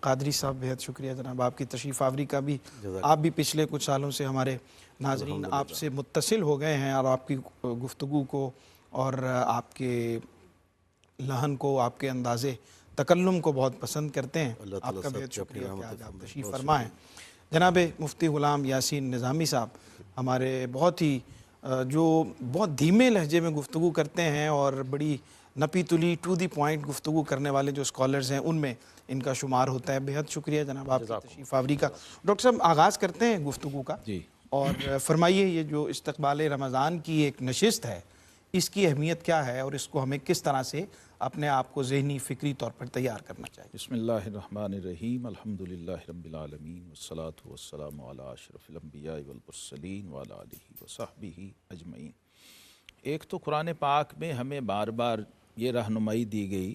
قادری صاحب بہت شکریہ جناب آپ کی تشریف آوری کا بھی. آپ بھی پچھلے کچھ سالوں سے ہمارے ناظرین آپ سے متصل ہو گئے ہیں اور آپ کی گفتگو کو اور آپ کے لحن کو، آپ کے انداز تکلم کو بہت پسند کرتے ہیں. آپ کا بہت شکریہ کہ آج آپ تشریف فرما ہیں. جناب مفتی غلام یاسین نظامی صاحب ہمارے بہت ہی جو بہت دھیمے لہجے میں گفتگو کرتے ہیں اور بڑی نپی تلی ٹو دی پوائنٹ گفتگو کرنے والے جو اسکالرز ہیں ان میں ان کا شمار ہوتا ہے. بہت شکریہ جناب آپ کی تشریف آوری کا. ڈاکٹر صاحب آغاز کرتے ہیں گفتگو کا جی، اور فرمائیے یہ جو استقبال رمضان کی ایک نشست ہے اس کی اہمیت کیا ہے اور اس کو ہمیں کس طرح سے اپنے آپ کو ذہنی فکری طور پر تیار کرنا چاہیے؟ بسم اللہ الرحمن الرحیم، الحمدللہ رب العالمین والصلاة والسلام علی اشرف الانبیاء والمرسلین وعلی آلہ وصحبہ اجمعین. ایک تو قرآن پاک میں ہمیں بار بار یہ رہنمائی دی گئی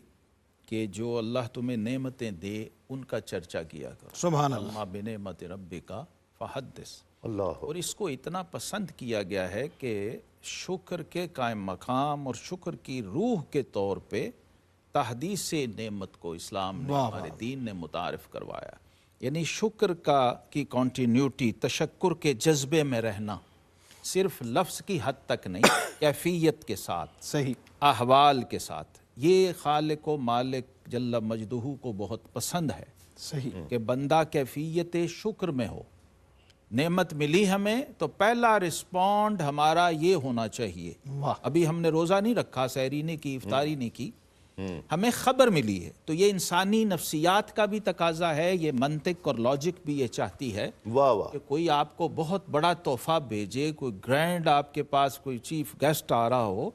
کہ جو اللہ تمہیں نعمتیں دے ان کا چرچا کیا کرو. سبحان اللہ. اما بنعمت ربک فحدث. اللہ اور اس کو اتنا پسند کیا گیا ہے کہ شکر کے قائم مقام اور شکر کی روح کے طور پہ تحدیث نعمت کو اسلام نے، ہمارے دین نے متعارف کروایا. یعنی شکر کی کنٹینیوٹی، تشکر کے جذبے میں رہنا، صرف لفظ کی حد تک نہیں، کیفیت کے ساتھ، صحیح، احوال کے ساتھ. یہ خالق و مالک جل مجدہ کو بہت پسند ہے صحیح، کہ بندہ کیفیت شکر میں ہو. نعمت ملی ہمیں تو پہلا رسپونڈ ہمارا یہ ہونا چاہیے. واہ، ابھی ہم نے روزہ نہیں رکھا، سحری نہیں کی، افطاری نہیں کی، ہمیں خبر ملی ہے. تو یہ انسانی نفسیات کا بھی تقاضا ہے، یہ منطق اور لاجک بھی یہ چاہتی ہے واہ واہ. کہ کوئی آپ کو بہت بڑا تحفہ بھیجے، کوئی گرینڈ آپ کے پاس کوئی چیف گیسٹ آ رہا ہو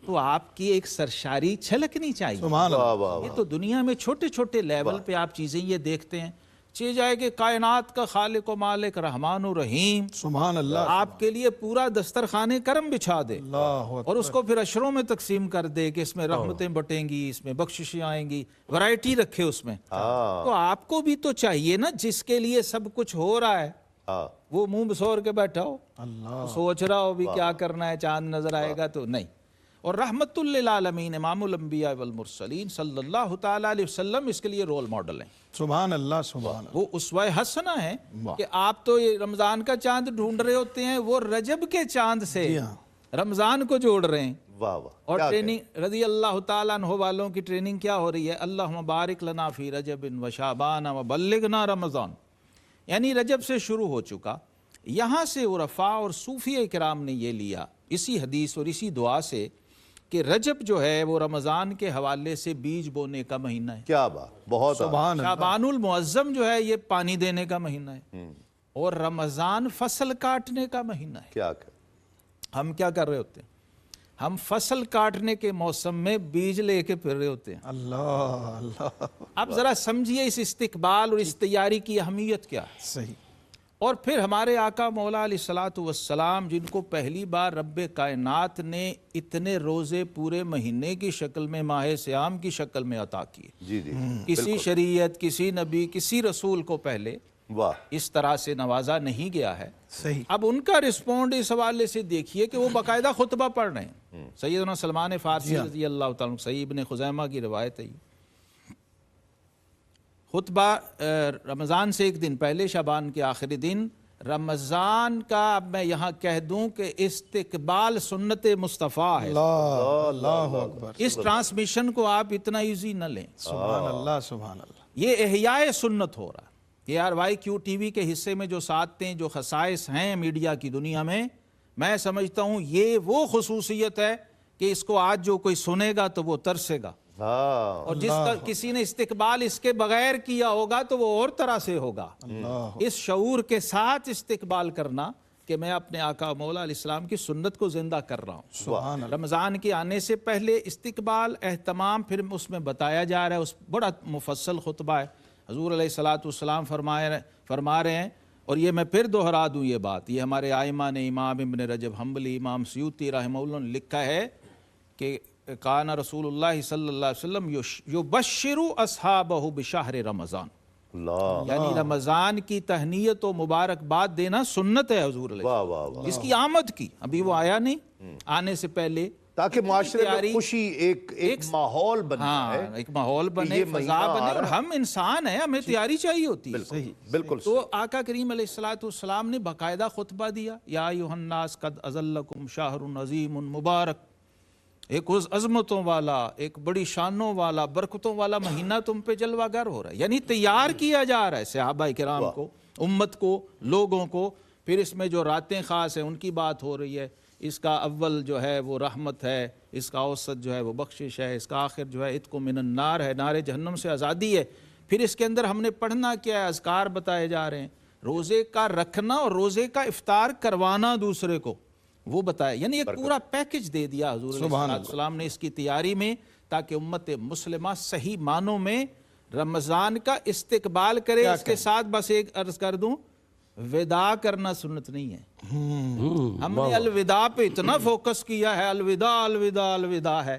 تو آپ کی ایک سرشاری چھلکنی چاہیے. سبحان اللہ. واہ واہ. یہ تو دنیا میں چھوٹے چھوٹے لیول پہ آپ چیزیں یہ دیکھتے ہیں. چیز جائے کہ کائنات کا خالق و مالک رحمان و رحیم سبحان اللہ. آپ کے لیے پورا دسترخوان کرم بچھا دے اللہ اور اس کو پھر اشروں میں تقسیم کر دے کہ اس میں رحمتیں بٹیں گی، اس میں بخششیں آئیں گی، ورائٹی رکھے اس میں. تو آپ کو بھی تو چاہیے نا جس کے لیے سب کچھ ہو رہا ہے وہ منہ بسور کے بیٹھا ہو، اللہ. سوچ رہا ہو بھی کیا کرنا ہے، چاند نظر آئے گا تو نہیں. اور رحمت للعالمین امام الانبیاء والمرسلین صلی اللہ تعالیٰ علیہ وسلم اس کے لیے رول ماڈل ہیں. سبحان اللہ. سبحان اللہ. وہ اسوہ حسنہ ہیں کہ آپ تو یہ رمضان کا چاند ڈھونڈ رہے ہوتے ہیں، وہ رجب کے چاند سے رمضان کو جوڑ رہے ہیں. واہ واہ. اور ٹریننگ رضی اللہ تعالیٰ عنہ والوں کی ٹریننگ کیا ہو رہی ہے؟ اللہم بارک لنا فی رجب و شعبان و بلغنا رمضان. یعنی رجب سے شروع ہو چکا. یہاں سے عرفاء اور صوفیہ کرام نے یہ لیا اسی حدیث اور اسی دعا سے کہ رجب جو ہے وہ رمضان کے حوالے سے بیج بونے کا مہینہ ہے. کیا بات. بہت سبحان اللہ. شعبان المعظم جو ہے یہ پانی دینے کا مہینہ ہے اور رمضان فصل کاٹنے کا مہینہ ہے. کیا ہم کیا کر رہے ہوتے ہیں؟ ہم فصل کاٹنے کے موسم میں بیج لے کے پھر رہے ہوتے ہیں. اللہ اللہ. اب ذرا سمجھیے اس استقبال اور اس تیاری کی اہمیت کیا ہے. صحیح. اور پھر ہمارے آقا مولا علیہ الصلوۃ والسلام جن کو پہلی بار رب کائنات نے اتنے روزے پورے مہینے کی شکل میں، ماہ سیام کی شکل میں عطا کیے. جی جی. کسی شریعت، کسی نبی، کسی رسول کو پہلے واہ. اس طرح سے نوازا نہیں گیا ہے. صحیح. اب ان کا رسپونڈ اس حوالے سے دیکھیے کہ وہ باقاعدہ خطبہ پڑھ رہے ہیں. سیدنا سلمان فارسی رضی اللہ تعالیٰ، صحیح ابن خزیمہ کی روایت ہے. خطبہ رمضان سے ایک دن پہلے، شعبان کے آخری دن رمضان کا، اب میں یہاں کہہ دوں کہ استقبال سنت مصطفیٰ ہے. اللہ اکبر. اس ٹرانسمیشن کو آپ اتنا ایزی نہ لیں. سبحان اللہ. سبحان اللہ. یہ احیاء سنت ہو رہا ہے. یہ RYQ TV کے حصے میں جو سعادتیں، جو خصائص ہیں میڈیا کی دنیا میں سمجھتا ہوں یہ وہ خصوصیت ہے کہ اس کو آج جو کوئی سنے گا تو وہ ترسے گا. اور جس کا کسی نے استقبال اس کے بغیر کیا ہوگا تو وہ اور طرح سے ہوگا. اس شعور کے ساتھ استقبال کرنا کہ میں اپنے آقا مولا علیہ السلام کی سنت کو زندہ کر رہا ہوں. سبحان اللہ. رمضان کے آنے سے پہلے استقبال، اہتمام، پھر اس میں بتایا جا رہا ہے. اس بڑا مفصل خطبہ ہے. حضور علیہ الصلوۃ والسلام فرما رہے ہیں، اور یہ میں پھر دوہرا دوں یہ بات، یہ ہمارے ائمہ نے، امام ابن رجب حنبلی، امام سیوطی رحمہ اللہ نے لکھا ہے کہ کان رسول اللہ صلی اللہ علیہ وسلم یبشر اصحابہ بشہر رمضان. یعنی رمضان کی تہنیت و مبارکباد دینا سنت ہے حضور علیہ السلام. اس کی آمد کی، ابھی وہ آیا نہیں، آنے سے پہلے تاکہ معاشرے میں تیاری- خوشی ایک ماحول بن جائے، ہاں ایک ماحول بنے، یہ فضا مہینہ آ بنے، اور رہا ہے۔ ہم انسان ہیں، ہمیں تیاری چاہیے ہوتی ہے۔ بالکل بالکل تو آقا کریم علیہ الصلوۃ والسلام نے باقاعدہ خطبہ دیا، یا ایھا الناس قد اظلکم شہر عظیم مبارک، ایک عظمتوں والا، ایک بڑی شانوں والا، برکتوں والا مہینہ تم پہ جلوہ گر ہو رہا ہے، یعنی تیار کیا جا رہا ہے صحابہ کرام کو، امت کو، لوگوں کو۔ پھر اس میں جو راتیں خاص ہیں ان کی بات ہو رہی ہے، اس کا اول جو ہے وہ رحمت ہے، اس کا اوسط جو ہے وہ بخشش ہے، اس کا آخر جو ہے عتق من النار ہے، نار جہنم سے آزادی ہے۔ پھر اس کے اندر ہم نے پڑھنا کیا ہے، اذکار بتائے جا رہے ہیں، روزے کا رکھنا اور روزے کا افطار کروانا دوسرے کو، وہ بتایا، یعنی ایک پورا پیکج دے دیا حضور علیہ السلام نے اس کی تیاری میں، تاکہ امت مسلمہ صحیح معنوں میں رمضان کا استقبال کرے۔ اس کے ساتھ بس ایک عرض کر دوں، وداع کرنا سنت نہیں ہے۔ ہم نے الوداع پہ اتنا فوکس کیا ہے، الوداع الوداع الوداع ہے،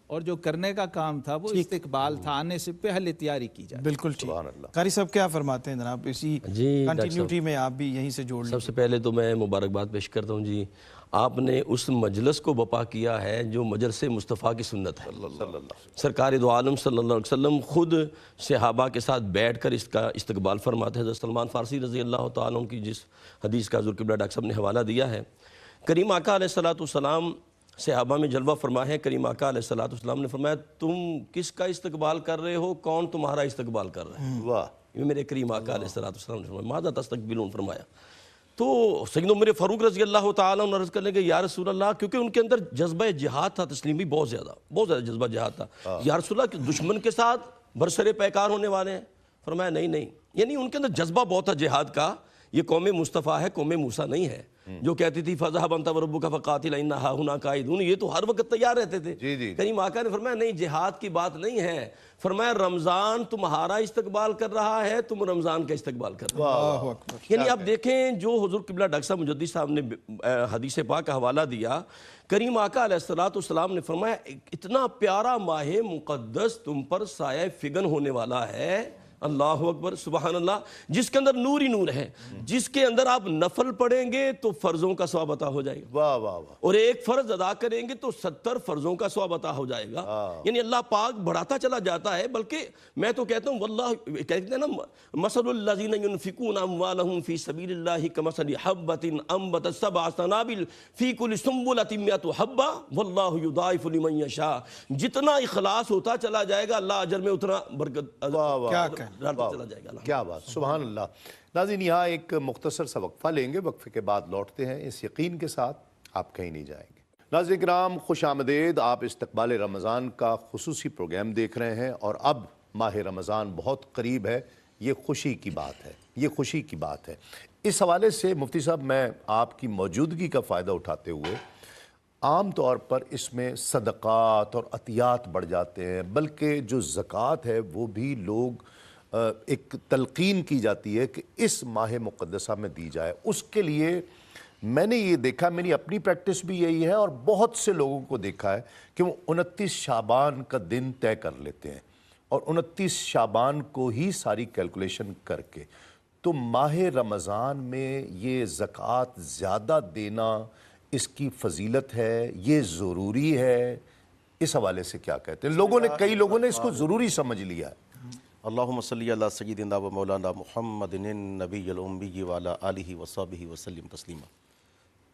اور جو کرنے کا کام تھا وہ استقبال تھا، آنے سے پہلے تیاری کی جائے۔ بالکل ٹھیک۔ قاری صاحب کیا فرماتے ہیں جناب، اسی کنٹینیوٹی میں آپ بھی یہیں سے جوڑ لیں۔ سب سے پہلے تو میں مبارکباد پیش کرتا ہوں جی، آپ نے اس مجلس کو بپا کیا ہے جو مجلس مصطفیٰ کی سنت ہے۔ سرکار دو عالم صلی اللہ علیہ وسلم خود صحابہ کے ساتھ بیٹھ کر اس کا استقبال فرماتے ہیں۔ حضرت سلمان فارسی رضی اللہ تعالیٰ عنہ کی جس حدیث کا حضور قبلہ ڈاکٹر صاحب نے حوالہ دیا ہے، کریم آقا علیہ السلام صحابہ میں جلوہ فرما ہے۔ کریم آقا علیہ السلام نے فرمایا، تم کس کا استقبال کر رہے ہو، کون تمہارا استقبال کر رہا ہے؟ واہ، یہ میرے کریم آقا علیہ السلام نے فرمایا، ماذا تستقبلون فرمایا۔ تو سیدنا عمر فاروق رضی اللہ تعالیٰ عنہ عرض کرنے کے یا رسول اللہ، کیونکہ ان کے اندر جذبہ جہاد تھا، تسلیم بھی بہت زیادہ جذبہ جہاد تھا، یا رسول اللہ کہ دشمن کے ساتھ برسر پیکار ہونے والے ہیں؟ فرمایا نہیں، یعنی ان کے اندر جذبہ بہت تھا جہاد کا۔ یہ قوم مصطفیٰ ہے، قوم موسیٰ نہیں ہے جو کہتی تھی فَذَهَبْ أَنْتَ وَرَبُّكَ فَقَاتِلَا إِنَّا هَاهُنَا قَاعِدُونَ، یہ تو ہر وقت تیار رہتے تھے۔ کریم آقا نے فرمایا نہیں، جہاد کی بات نہیں ہے، فرمایا رمضان تمہارا استقبال کر رہا ہے، تم رمضان کا استقبال کر رہے ہو۔ یعنی اب دیکھیں جو حضور قبلہ ڈاکٹر صاحب مجدد صاحب نے حدیث پاک کا حوالہ دیا، کریم آقا علیہ السلام نے فرمایا اتنا پیارا ماہ مقدس تم پر سایہ فگن ہونے والا ہے، اللہ اکبر سبحان اللہ، جس کے اندر نور ہی نور ہے، جس کے اندر آپ نفل پڑھیں گے تو فرضوں کا ثواب عطا ہو جائے گا، واہ واہ واہ، اور ایک فرض ادا کریں گے تو 70 فرضوں کا ثواب عطا ہو جائے گا۔ یعنی اللہ پاک بڑھاتا چلا جاتا ہے، بلکہ میں تو کہتا ہوں واللہ، کہتے ہیں نا مثل الذین ينفقون اموالهم فی سبیل اللہ کمثل حبۃ انبتت سبع سنابل فی کل سنبلۃ مئۃ حبۃ واللہ یضاعف لمن یشاء۔ جتنا اخلاص ہوتا چلا جائے گا اللہ اجر میں اتنا برکت ڈالتا چلا جائے گا۔ کیا بات، سبحان اللہ۔ ناظرین یہاں ایک مختصر سا وقفہ لیں گے، وقفے کے بعد لوٹتے ہیں اس یقین کے ساتھ آپ کہیں نہیں جائیں گے۔ ناظرین کرام خوش آمدید، آپ استقبال رمضان کا خصوصی پروگرام دیکھ رہے ہیں، اور اب ماہ رمضان بہت قریب ہے، یہ خوشی کی بات ہے، یہ خوشی کی بات ہے۔ اس حوالے سے مفتی صاحب میں آپ کی موجودگی کا فائدہ اٹھاتے ہوئے، عام طور پر اس میں صدقات اور عطیات بڑھ جاتے ہیں، بلکہ جو زکوٰۃ ہے وہ بھی لوگ ایک تلقین کی جاتی ہے کہ اس ماہ مقدسہ میں دی جائے۔ اس کے لیے میں نے یہ دیکھا، میری اپنی پریکٹس بھی یہی ہے، اور بہت سے لوگوں کو دیکھا ہے کہ وہ 29 شعبان کا دن طے کر لیتے ہیں، اور 29 شعبان کو ہی ساری کیلکولیشن کر کے، تو ماہ رمضان میں یہ زکوٰۃ زیادہ دینا، اس کی فضیلت ہے، یہ ضروری ہے، اس حوالے سے کیا کہتے ہیں؟ کئی لوگوں نے اس کو ضروری سمجھ لیا ہے۔ اللہم صلی علی سیدنا و مولانا محمد النبی الامی وعلی آلہ وصحبہ وسلم تسلیما۔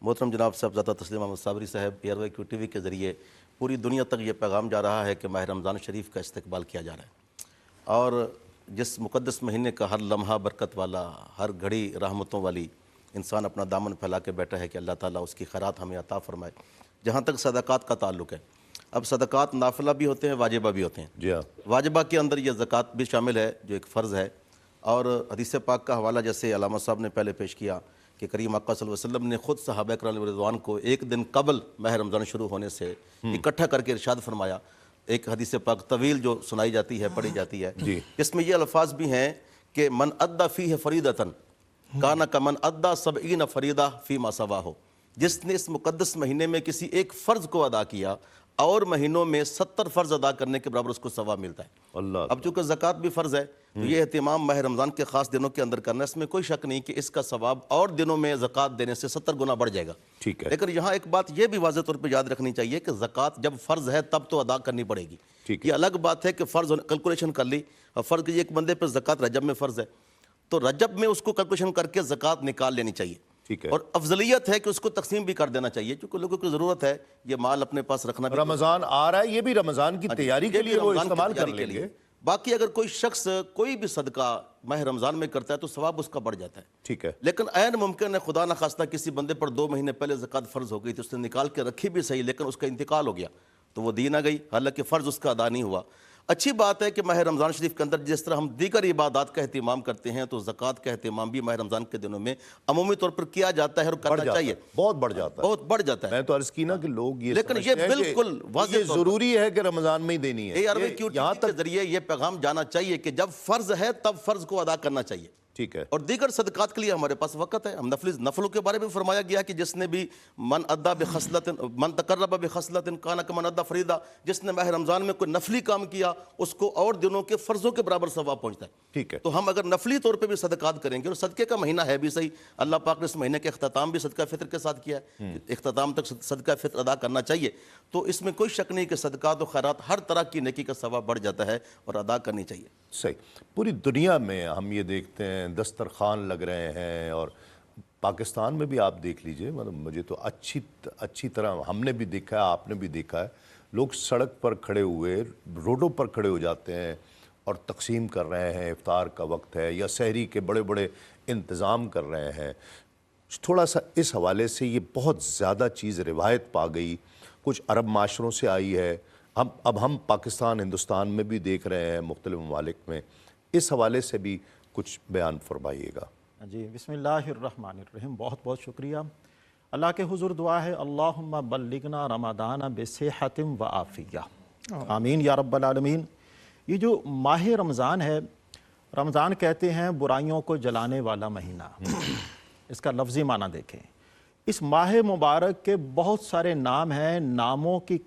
محترم جناب صاحبزادہ تسلیم احمد صابری صاحب، ایئر کیو ٹی وی کے ذریعے پوری دنیا تک یہ پیغام جا رہا ہے کہ ماہ رمضان شریف کا استقبال کیا جا رہا ہے، اور جس مقدس مہینے کا ہر لمحہ برکت والا، ہر گھڑی رحمتوں والی، انسان اپنا دامن پھیلا کے بیٹھا ہے کہ اللہ تعالیٰ اس کی خیرات ہمیں عطا فرمائے۔ جہاں تک صدقات کا تعلق ہے، اب صدقات نافلہ بھی ہوتے ہیں، واجبہ بھی ہوتے ہیں۔ جی ہاں، واجبہ کے اندر یہ زکوٰۃ بھی شامل ہے جو ایک فرض ہے، اور حدیث پاک کا حوالہ جیسے علامہ صاحب نے پہلے پیش کیا کہ کریم آقا صلی اللہ علیہ وسلم نے خود صحابہ کرام رضوان کو ایک دن قبل ماہ رمضان شروع ہونے سے اکٹھا کر کے ارشاد فرمایا۔ ایک حدیث پاک طویل جو سنائی جاتی ہے، پڑھی جاتی ہے، اس میں یہ الفاظ بھی ہیں کہ من ادی فیہ فریدۃ کان کمن ادی 70 فریدہ فیما سواہ، جس نے اس مقدس مہینے میں کسی ایک فرض کو ادا کیا، اور مہینوں میں 70 فرض ادا کرنے کے برابر اس کو ثواب ملتا ہے۔ اللہ اب چونکہ زکوٰۃ بھی فرض ہے تو یہ اہتمام ماہ رمضان کے خاص دنوں کے اندر کرنا ہے، اس میں کوئی شک نہیں کہ اس کا ثواب اور دنوں میں زکوٰۃ دینے سے 70 گنا بڑھ جائے گا۔ ٹھیک ہے، لیکن یہاں ایک بات یہ بھی واضح طور پہ یاد رکھنی چاہیے کہ زکوٰۃ جب فرض ہے تب تو ادا کرنی پڑے گی۔ ٹھیک یہ الگ بات ہے کہ فرض کیلکولیشن کر لی، اور فرض کہ ایک بندے پہ زکوٰۃ رجب میں فرض ہے تو رجب میں اس کو کیلکولیشن کر کے زکوٰۃ نکال لینی چاہیے، ٹھیک ہے۔ اور افضلیت ہے کہ اس کو تقسیم بھی کر دینا چاہیے، کیونکہ لوگوں کو ضرورت ہے یہ مال اپنے پاس رکھنا بھی۔ رمضان آ رہا ہے، یہ بھی رمضان کی تیاری کے لیے وہ رمضان کی استعمال کر تیاری کے لیں لیے۔ گے۔ باقی اگر کوئی شخص کوئی بھی صدقہ ماہ رمضان میں کرتا ہے تو ثواب اس کا بڑھ جاتا ہے۔ ٹھیک ہے، لیکن عین ممکن ہے خدا نخواستہ کسی بندے پر 2 مہینے پہلے زکوٰۃ فرض ہو گئی تو اس نے نکال کے رکھی بھی صحیح، لیکن اس کا انتقال ہو گیا تو وہ دی نہ گئی، حالانکہ فرض اس کا ادا نہیں ہوا۔ اچھی بات ہے کہ ماہ رمضان شریف کے اندر جس طرح ہم دیگر عبادات کا اہتمام کرتے ہیں تو زکوٰۃ کا اہتمام بھی ماہ رمضان کے دنوں میں عمومی طور پر کیا جاتا ہے اور بڑھ کرنا جاتا چاہیے، ہے، بہت بڑھ جاتا ہے۔ بہت بڑھ جاتا ہے۔ میں تو عرض کی نا کہ لوگ یہ لیکن یہ سمجھتے ہیں کہ بالکل واضح یہ طور پر ضروری ہے کہ رمضان میں ہی دینی ہے، یہاں تک کے ذریعے یہ پیغام جانا چاہیے کہ جب فرض ہے تب فرض کو ادا کرنا چاہیے۔ ٹھیک ہے، اور دیگر صدقات کے لیے ہمارے پاس وقت ہے۔ ہم نفلوں کے بارے میں فرمایا گیا کہ جس نے بھی من تقرب بخصلۃ کان کمن ادا فریضہ، جس نے ماہ رمضان میں کوئی نفلی کام کیا اس کو اور دنوں کے فرضوں کے برابر ثواب پہنچتا ہے۔ ٹھیک ہے، تو ہم اگر نفلی طور پہ بھی صدقات کریں گے، اور صدقے کا مہینہ ہے بھی صحیح، اللہ پاک نے اس مہینے کے اختتام بھی صدقہ فطر کے ساتھ کیا ہے، اختتام تک صدقہ فطر ادا کرنا چاہیے، تو اس میں کوئی شک نہیں کہ صدقات و خیرات ہر طرح کی نیکی کا ثواب بڑھ جاتا ہے اور ادا کرنی چاہیے۔ صحیح۔ پوری دنیا میں ہم یہ دیکھتے ہیں دسترخوان لگ رہے ہیں، اور پاکستان میں بھی آپ دیکھ لیجئے، مطلب مجھے تو اچھی طرح ہم نے بھی دیکھا ہے، آپ نے بھی دیکھا ہے، لوگ سڑک پر کھڑے ہوئے، روڈوں پر کھڑے ہو جاتے ہیں اور تقسیم کر رہے ہیں، افطار کا وقت ہے یا سحری کے بڑے بڑے انتظام کر رہے ہیں۔ تھوڑا سا اس حوالے سے یہ بہت زیادہ چیز روایت پا گئی، کچھ عرب معاشروں سے آئی ہے، اب ہم پاکستان ہندوستان میں بھی دیکھ رہے ہیں، مختلف ممالک میں، اس حوالے سے بھی کچھ بیان فرمائیے گا۔ جی بسم اللہ الرحمن الرحیم، بہت بہت شکریہ۔ اللہ کے حضور دعا ہے اللہم بلغنا رمضان بصحت و عافیہ، آمین یا رب العالمین۔ یہ جو ماہ رمضان ہے، رمضان کہتے ہیں برائیوں کو جلانے والا مہینہ، اس کا لفظی معنی دیکھیں۔ اس ماہ مبارک کے بہت سارے نام ہیں، ناموں کی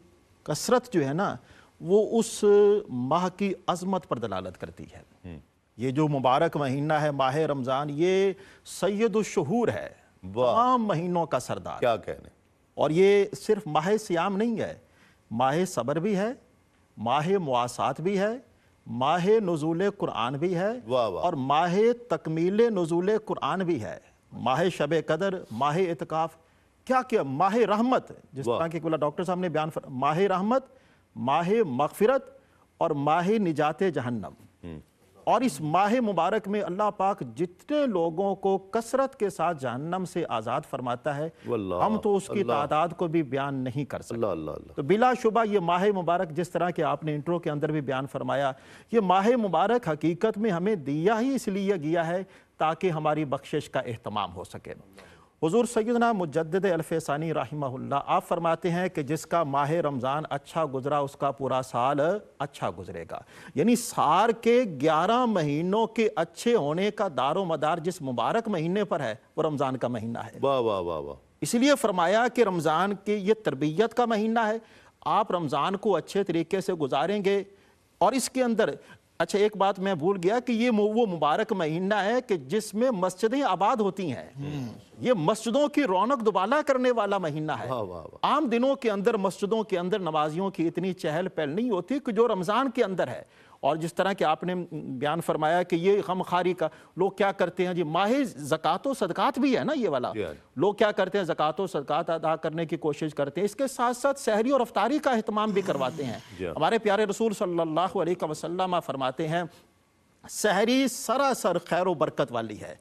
کثرت جو ہے نا وہ اس ماہ کی عظمت پر دلالت کرتی ہے۔ یہ جو مبارک مہینہ ہے ماہ رمضان، یہ سید الشہور ہے، تمام مہینوں کا سردار، کیا کہنے، اور یہ صرف ماہ سیام نہیں ہے، ماہ صبر بھی ہے، ماہ مواسات بھی ہے، ماہ نزول قرآن بھی ہے، اور ماہ تکمیل نزول قرآن بھی ہے، ماہ شب قدر، ماہ اعتکاف، کیا ماہ رحمت، جس طرح کہ ڈاکٹر صاحب نے بیان ماہ رحمت، ماہ مغفرت اور ماہ نجات جہنم۔ اور اس ماہ مبارک میں اللہ پاک جتنے لوگوں کو کثرت کے ساتھ جہنم سے آزاد فرماتا ہے، ہم تو اس کی تعداد کو بھی بیان نہیں کر سکتے۔ تو بلا شبہ یہ ماہ مبارک، جس طرح کہ آپ نے انٹرو کے اندر بھی بیان فرمایا، یہ ماہ مبارک حقیقت میں ہمیں دیا ہی اس لیے گیا ہے تاکہ ہماری بخشش کا اہتمام ہو سکے۔ حضور سیدنا مجدد الفیسانی رحمہ اللہ آپ فرماتے ہیں کہ جس کا ماہ رمضان اچھا گزرا اس کا پورا سال اچھا گزرے گا، یعنی سال کے 11 مہینوں کے اچھے ہونے کا دار و مدار جس مبارک مہینے پر ہے وہ رمضان کا مہینہ ہے۔ واہ واہ واہ واہ۔ اس لیے فرمایا کہ رمضان کے یہ تربیت کا مہینہ ہے، آپ رمضان کو اچھے طریقے سے گزاریں گے۔ اور اس کے اندر اچھا ایک بات میں بھول گیا کہ یہ وہ مبارک مہینہ ہے کہ جس میں مسجدیں آباد ہوتی ہیں، یہ مسجدوں کی رونق دوبالا کرنے والا مہینہ ہے۔ عام دنوں کے اندر مسجدوں کے اندر نمازیوں کی اتنی چہل پہل نہیں ہوتی کہ جو رمضان کے اندر ہے۔ اور جس طرح کہ آپ نے بیان فرمایا کہ یہ غمخواری کا لوگ کیا کرتے ہیں، جی ماہ زکوٰۃ و صدقات بھی ہے نا یہ والا، لوگ کیا کرتے ہیں زکوٰۃ و صدقات ادا کرنے کی کوشش کرتے ہیں، اس کے ساتھ ساتھ سحری اور افطاری کا اہتمام بھی کرواتے ہیں۔ ہمارے پیارے رسول صلی اللہ علیہ وسلم فرماتے ہیں سحری سراسر خیر و برکت والی ہے۔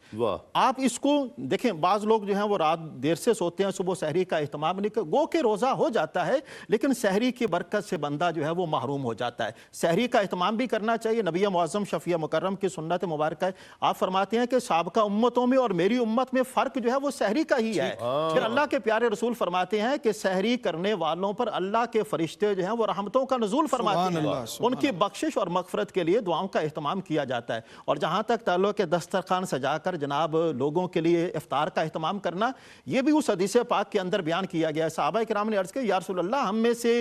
آپ اس کو دیکھیں، بعض لوگ جو ہیں وہ رات دیر سے سوتے ہیں، صبح سحری کا اہتمام نہیں کرتے، گو کہ روزہ ہو جاتا ہے لیکن سحری کی برکت سے بندہ جو ہے وہ محروم ہو جاتا ہے۔ سحری کا اہتمام بھی کرنا چاہیے، نبی معظم شفیع مکرم کی سنت مبارکہ ہے۔ آپ فرماتے ہیں کہ سابقہ امتوں میں اور میری امت میں فرق جو ہے وہ سحری کا ہی ہے۔ پھر اللہ کے پیارے رسول فرماتے ہیں کہ سحری کرنے والوں پر اللہ کے فرشتے جو ہیں وہ رحمتوں کا نزول فرماتے ہیں، ان کی بخشش اور مغفرت کے لیے دعاؤں کا اہتمام کیا جاتا ہے۔ اور جہاں تک تعلق ہے دسترخوان سجا کر جناب لوگوں کے لیے افطار کا اہتمام کرنا، یہ بھی اس حدیث پاک کے اندر بیان کیا گیا ہے۔ صحابہ کرام نے عرض کیا یا رسول اللہ، ہم میں سے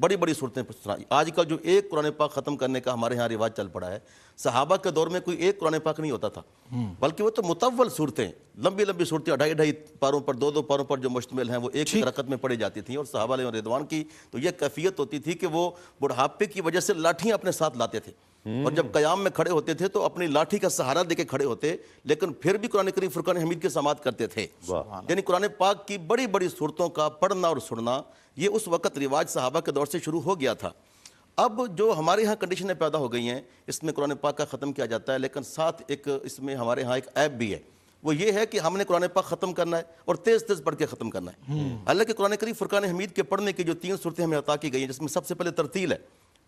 بڑی بڑی صورتیں سنائی. آج کل جو ایک قرآن پاک ختم کرنے کا ہمارے ہاں رواج چل پڑا ہے، صحابہ کے دور میں کوئی ایک قرآن پاک نہیں ہوتا تھا، بلکہ وہ تو مطول صورتیں، لمبی لمبی صورتیں 2.5 پاروں پر 2 پاروں پر جو مشتمل ہیں وہ ایک رکعت میں پڑھی جاتی تھیں. اور صحابہ علیہ رضوان کی تو یہ کیفیت ہوتی تھی کہ وہ بڑھاپے کی وجہ سے لاٹھیاں اپنے ساتھ لاتے تھے، اور جب قیام میں کھڑے ہوتے تھے تو اپنی لاٹھی کا سہارا دے کے کھڑے ہوتے، لیکن پھر بھی قرآن کریم فرقان حمید کے سماعت کرتے تھے. یعنی قرآن پاک کی بڑی بڑی صورتوں کا پڑھنا اور سننا یہ اس وقت رواج صحابہ کے دور سے شروع ہو گیا تھا. اب جو ہمارے ہاں کنڈیشنیں پیدا ہو گئی ہیں، اس میں قرآن پاک کا ختم کیا جاتا ہے، لیکن ساتھ ایک اس میں ہمارے ہاں ایک عیب بھی ہے. وہ یہ ہے کہ ہم نے قرآن پاک ختم کرنا ہے اور تیز تیز پڑھ کے ختم کرنا ہے. حالانکہ قرآن کریم فرقان حمید کے پڑھنے کی جو 3 صورتیں ہمیں عطا کی گئی ہیں، جس میں سب سے پہلے ترتیل ہے،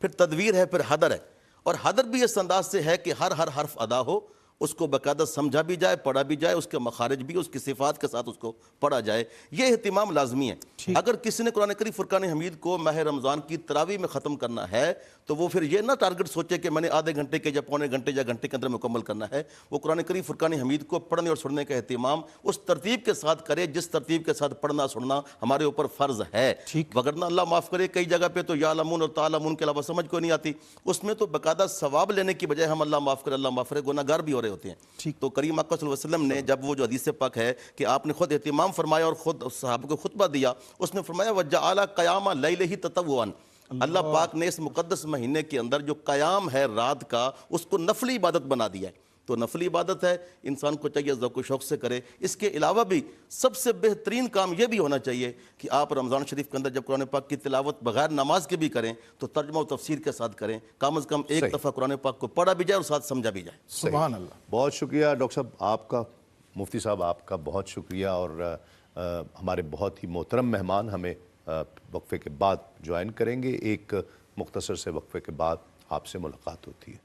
پھر تدویر ہے، پھر حدر ہے. اور حدر بھی اس انداز سے ہے کہ ہر حرف ادا ہو، اس کو باقاعدہ سمجھا بھی جائے، پڑھا بھی جائے، اس کے مخارج بھی اس کی صفات کے ساتھ اس کو پڑھا جائے. یہ اہتمام لازمی ہے. اگر کسی نے قرآن کریم فرقان حمید کو ماہ رمضان کی تراویح میں ختم کرنا ہے تو وہ پھر یہ نہ ٹارگٹ سوچے کہ میں نے آدھے گھنٹے کے یا پونے گھنٹے یا گھنٹے کے اندر مکمل کرنا ہے. وہ قرآن کریم فرقان حمید کو پڑھنے اور سننے کا اہتمام اس ترتیب کے ساتھ کرے جس ترتیب کے ساتھ پڑھنا سننا ہمارے اوپر فرض ہے. وگرنہ اللہ معاف کرے کئی جگہ پہ تو یعلمون اور تعلمون کے علاوہ سمجھ کوئی نہیں آتی. اس میں تو باقاعدہ ثواب لینے کی بجائے ہم اللہ معاف کرے گناہ گار بھی ہو رہے ہوتے ہیں. تو کریم آقا صلی اللہ علیہ وسلم نے جب وہ جو حدیث پاک ہے کہ آپ نے خود اہتمام فرمایا اور خود صحابہ کو خطبہ دیا، اس میں فرمایا وَجَعَلَ قَيَامَ لَيْلِهِ تَطَوُّعًا. اللہ پاک نے اس مقدس مہینے کے اندر جو قیام ہے رات کا، اس کو نفلی عبادت بنا دیا ہے. تو نفلی عبادت ہے، انسان کو چاہیے ذوق و شوق سے کرے. اس کے علاوہ بھی سب سے بہترین کام یہ بھی ہونا چاہیے کہ آپ رمضان شریف کے اندر جب قرآن پاک کی تلاوت بغیر نماز کے بھی کریں تو ترجمہ و تفسیر کے ساتھ کریں. کم از کم ایک دفعہ قرآن پاک کو پڑھا بھی جائے اور ساتھ سمجھا بھی جائے. سبحان اللہ. بہت شکریہ ڈاکٹر صاحب آپ کا، مفتی صاحب آپ کا بہت شکریہ. اور ہمارے بہت ہی محترم مہمان ہمیں وقفے کے بعد جوائن کریں گے. ایک مختصر سے وقفے کے بعد آپ سے ملاقات ہوتی ہے.